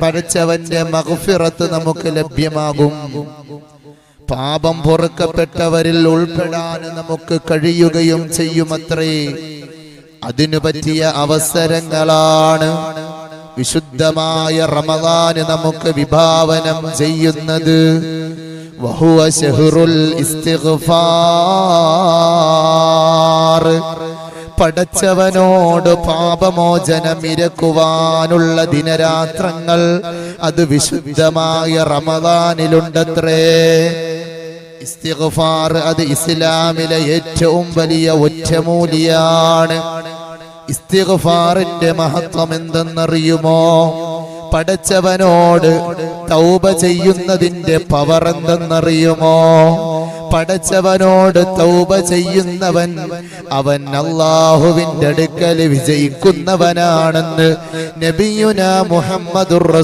പടച്ചവന്റെ മഗ്ഫിറത്ത് നമുക്ക് ലഭ്യമാകും. പാപം പൊറുക്കപ്പെട്ടവരിൽ ഉൾപ്പെടാൻ നമുക്ക് കഴിയുകയും ചെയ്യുമത്രേ. അതിനു പറ്റിയ അവസരങ്ങളാണ് വിശുദ്ധമായ റമദാൻ നമുക്ക് വിഭാവനം ചെയ്യുന്നത്. വഹുവ ശഹ്റുൽ ഇസ്തിഗ്ഫാർ. പടച്ചവനോട് പാപമോചനമിരക്കുവാനുള്ള ദിനരാത്രങ്ങൾ അത് വിശുദ്ധമായ റമദാനിലുണ്ടത്രേ. ഇസ്തിഗ്ഫാർ അത് ഇസ്ലാമിലെ ഏറ്റവും വലിയ ഒറ്റമൂലിയാണ്. ഇസ്തിഗ്ഫാറിന്റെ മഹത്വം എന്തെന്നറിയുമോ? പടച്ചവനോട് തൗബ ചെയ്യുന്നതിന്റെ പവർ എന്തെന്നറിയുമോ? പടച്ചവനോട് തൗബ ചെയ്യുന്നവൻ അവൻ അല്ലാഹുവിന്റെ അടുക്കൽ വിജയിക്കുന്നവനാണെന്ന് നബിയുനാ മുഹമ്മദുർ